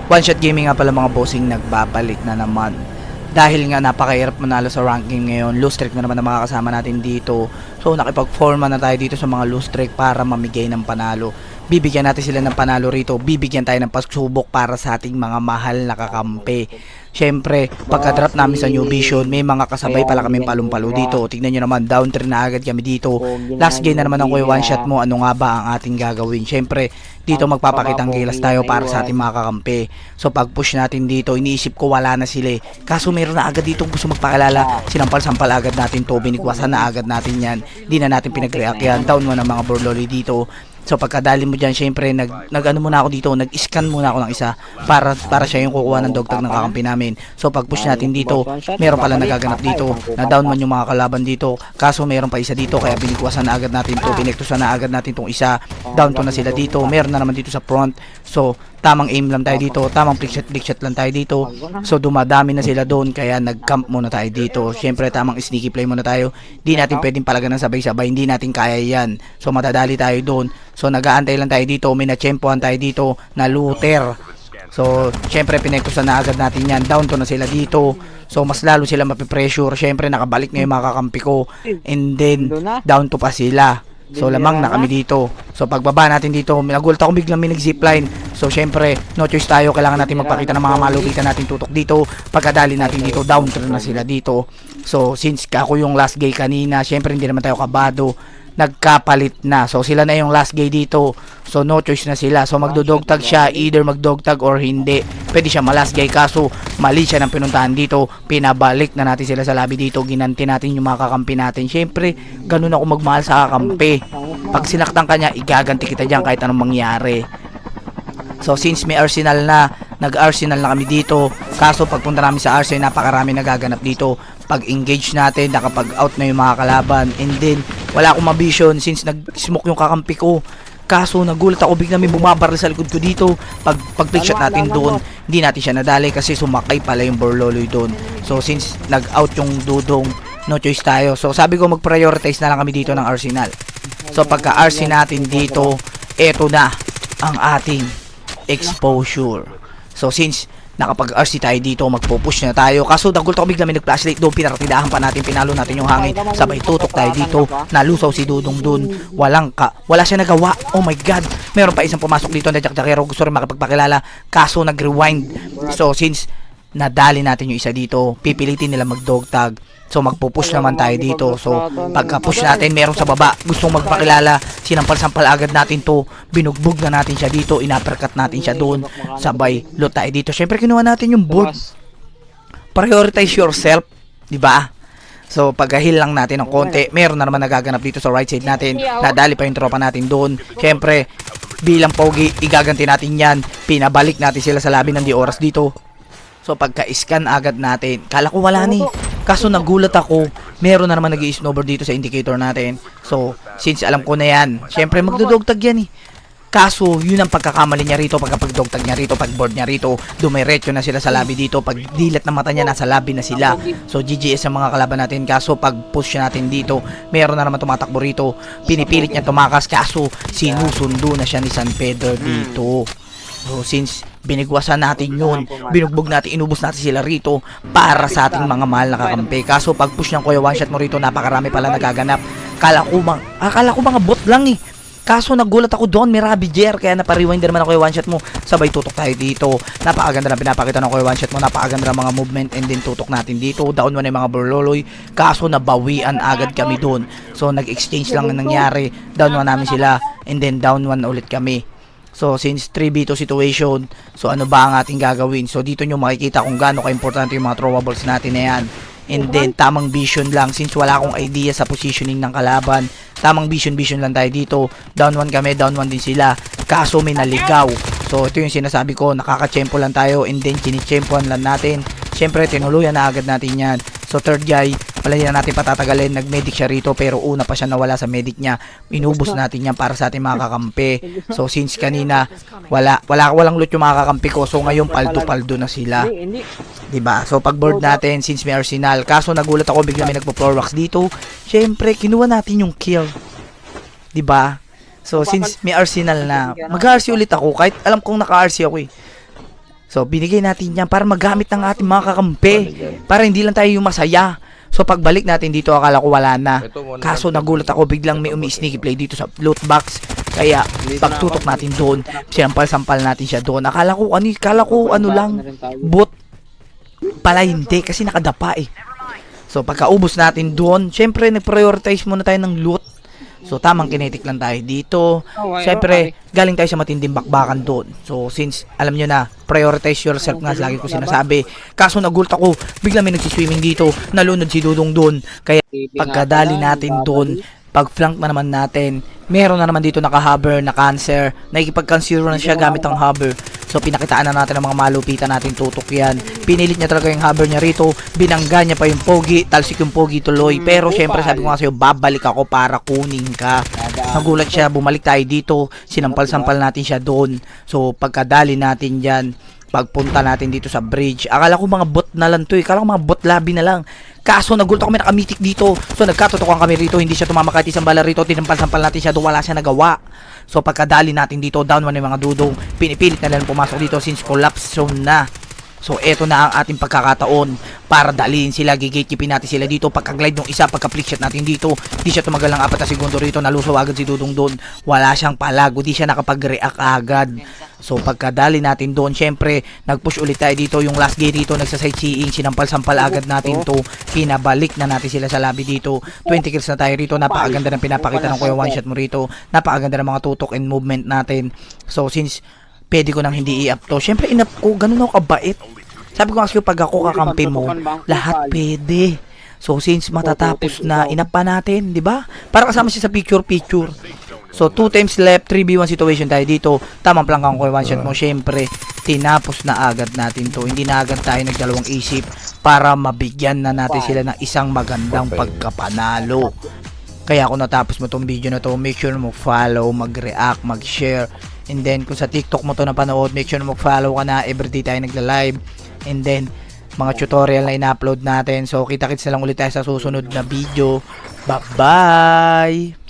One Shot Gaming nga pala mga bossing, nagbabalik na naman. Dahil nga napakahirap manalo sa ranking ngayon, lose streak na naman ang mga kasama natin dito. So nakipag-forma na tayo dito sa mga lose streak para mamigay ng panalo. Bibigyan natin sila ng panalo rito, bibigyan tayo ng pasubok para sa ating mga mahal na kakampi. Syempre, pagka-drop namin sa New Vision, may mga kasabay pala kaming palumpalo dito. Tignan nyo naman, down 3 na agad kami dito. Last game na naman ang kuya one shot mo, ano nga ba ang ating gagawin? Syempre, dito magpapakitang gilas tayo para sa ating mga kakampi. So pag push natin dito, iniisip ko wala na sila. Kaso meron na agad dito gusto magpakilala. Sinampal-sampal agad natin to, binikwasan na agad natin yan. Di na natin pinag-react yan. Down mo ng mga burloli dito. So pagkadali mo dyan, syempre nag-ano muna ako dito, nag-scan muna ako ng isa para siya yung kukuha ng dogtag ng kakampi namin. So pag push natin dito, meron pala nagaganap dito, na down man yung mga kalaban dito. Kaso meron pa isa dito, kaya binikwasan na agad natin to, binektusan na agad natin tong isa. Down to na sila dito, meron na naman dito sa front. So tamang aim lang tayo dito, tamang flick shot lang tayo dito. So dumadami na sila doon, kaya nag-camp muna tayo dito. Syempre tamang sneaky play muna tayo. Hindi natin pwedeng palagan ng sabay-sabay, hindi natin kaya yan. So madadali tayo doon. So nag-aantay lang tayo dito, may na-champuan tayo dito na looter. So syempre pinektusan na agad natin yan. Down to na sila dito. So mas lalo sila mapipressure. Syempre nakabalik na yung mga kakampi ko. And then down to pa sila. So lamang na kami dito. So pagbaba natin dito, nagulat ako biglang may nag-zipline. So syempre, no choice tayo, kailangan natin magpakita ng mga malupitan natin tutok dito. Pagkadali natin dito, down turn na sila dito. So since ako yung last gay kanina, syempre hindi naman tayo kabado, nagkapalit na. So sila na yung last gay dito. So no choice na sila. So magdodogtag siya, either magdogtag or hindi. Pwede siya malast gay, kaso mali siya ng pinuntahan dito. Pinabalik na natin sila sa lobby dito. Ginanti natin yung mga kakampi natin. Syempre, ganun ako magmahal sa kakampi. Pag sinaktan ka niya, igaganti kita dyan kahit anong mangyari. So since may arsenal na, nag-arsenal na kami dito. Kaso pagpunta namin sa arsenal, napakarami nagaganap dito. Pag engage natin, nakapag-out na yung mga kalaban. And then wala akong mabision since nag-smoke yung kakampi ko. Kaso nagulat ako, bigla may bumabaril sa likod ko dito. Pag flick shot natin doon, hindi natin siya nadali kasi sumakay pala yung burloloy doon. So since nag-out yung dudong, no choice tayo. So sabi ko mag-prioritize na lang kami dito ng arsenal. So pagka-RC natin dito, eto na ang ating exposure. So since nakapag-RC tayo dito, magpo-push na tayo. Kaso nagulat ako bigla may nag-flashlight doon, pinaratidahan pa natin, pinalo natin yung hangin, sabay tutok tayo dito, nalusaw si Dudong doon. Wala siya nagawa. Oh my god, meron pa isang pumasok dito na jakjakero, gusto rin makapagpakilala, kaso nag-rewind. So since nadali natin yung isa dito, pipilitin nila mag-dog tag. So magpo-push naman tayo dito. So pagka-push natin, meron sa baba gustong magpakilala, sinampal-sampal agad natin to, binugbog na natin siya dito, inuppercut natin siya doon, sabay loot tayo dito. Syempre kinuha natin yung bolt. Prioritize yourself, di ba? So pag-heal lang natin ng konti, meron na naman nagaganap dito sa right side natin, nadali pa yung tropa natin doon. Syempre bilang pogi, igaganti natin yan, pinabalik natin sila sa labi ng di oras dito. So pagka-scan agad natin, kala ko wala ni. Kaso nagulat ako, meron na naman nag-i-snowboard dito sa indicator natin. So since alam ko na yan, syempre magdodogtag yan eh. Kaso yun ang pagkakamali niya rito, pagka-pagdogtag niya rito, pag-board niya rito, dumiretso na sila sa lobby dito. Pag dilat na mata niya, nasa lobby na sila. So GGS ang mga kalaban natin. Kaso pag push natin dito, meron na naman tumatakbo rito, pinipilit niya tumakas, kaso sinusundo na siya ni San Pedro dito. So since binigwasan natin yun, binugbog natin, inubos natin sila rito para sa ating mga mahal na kakampi. Kaso pag push ng kuya one shot mo rito, napakarami pala nagaganap. Akala ko mga bot lang eh. Kaso nagulat ako doon, may Rabiger, kaya napariwind naman ako yung one shot mo. Sabay tutok tayo dito. Napakaganda na pinapakita ng kuya one shot mo, napakaganda na mga movement, and then tutok natin dito. Down mo na yung mga burloloy. Kaso nabawian agad kami doon. So nag-exchange lang na nangyari. Down mo namin sila, and then down one ulit kami. So since 3v2 situation, so ano ba ang ating gagawin? So dito nyo makikita kung gaano ka-importante yung mga throwables natin na yan. And then tamang vision lang, since wala akong idea sa positioning ng kalaban, tamang vision lang tayo dito. Down 1 kami, down 1 din sila. Kaso may naligaw. So ito yung sinasabi ko, nakaka-tempo lang tayo, and then chini-tempoan lang natin. Syempre tinuluyan na agad natin yan. So third guy, wala na natin patatagalin, nag-medic siya rito, pero una pa siya nawala sa medic niya. Inubos natin yan para sa ating mga kakampi. So since kanina walang loot yung mga kakampi ko, so ngayon paldo na sila, diba? So pag board natin, since may arsenal, kaso nagulat ako bigla may nagpo-floor wax dito, syempre kinuha natin yung kill, diba? So since may arsenal na, mag-RC ulit ako kahit alam kong naka-RC ako eh. So, binigay natin yan para magamit ng ating mga kakampi. Para hindi lang tayo yung masaya. So, pagbalik natin dito, akala ko wala na. Kaso, nagulat ako, biglang may umi-sneaky play dito sa loot box. Kaya, pagtutok natin doon, sinampal-sampal natin siya doon. Akala ko ano lang, bot. Pala hindi, kasi nakadapa eh. So, pagkaubos natin doon, syempre, nag-prioritize muna tayo ng loot. So, tamang kinetic lang tayo dito. Siyempre, galing tayo sa matinding bakbakan doon. So, since, alam nyo na, prioritize yourself nga, lagi ko sinasabi. Kaso, nagulat ako, bigla may nagsiswimming dito, nalunod si Dudong doon. Kaya, pagkadali natin doon, pag-flank na naman natin, meron na naman dito naka-hover na cancer. Nakikipag-consider na siya gamit ang hover. So, pinakitaan na natin ang mga malupitan natin, tutok yan. Pinilit niya talaga yung hover niya rito. Binangga niya pa yung pogi. Talsik yung pogi tuloy. Pero, syempre, sabi ko nga sa'yo, babalik ako para kunin ka. Nagulat siya, bumalik tayo dito. Sinampal-sampal natin siya doon. So, pagkadali natin yan, pagpunta natin dito sa bridge. Akala ko mga bot na lang to eh. Akala ko mga bot lobby na lang. Kaso nagulat ako, may nakamitik dito. So nagkatotokan kami rito, hindi siya tumama kahit isang bala rito. Tinampal-sampal natin siya doon, wala siya nagawa. So pagkadali natin dito, down 1 yung mga dudong. Pinipilit na lang pumasok dito since collapse zone na. So eto na ang ating pagkakataon para daliin sila, gigatekeepin natin sila dito. Pagka-glide ng isa, pagka-flick shot natin dito, di siya tumagal ng 4 na segundo rito, nalusaw agad si Dudong doon. Wala siyang palago, di siya nakapag-react agad. So pagkadali natin doon, syempre nag-push ulit tayo dito, yung last gate dito, nagsa-sightseeing, sinampal-sampal agad natin to. Pinabalik na natin sila sa lobby dito. 20 kills na tayo rito, napakaganda ng pinapakita ng kuya one shot mo rito. Napakaganda ng mga tutok and movement natin. So since pwede ko nang hindi i-up to, syempre in-up ko, ganun ako kabait. Sabi ko kasi pag ako kakampi mo, lahat pwede. So since matatapos na, inap pa natin, di ba? Para kasama siya sa picture-picture. So 2 times left, 3v1 situation tayo dito. Tamang plangkang ko one shot mo. Syempre, tinapos na agad natin to. Hindi na agad tayo nagdalawang isip para mabigyan na natin sila ng isang magandang pagkapanalo. Kaya kung natapos mo tong video na to, make sure mo follow, mag-react, mag-share. And then kung sa TikTok mo to napanood, make sure mo mag-follow ka na. Everyday tayo nagla-live. And then mga tutorial na ina-upload natin. So kita-kits na lang ulit tayo sa susunod na video. Bye-bye!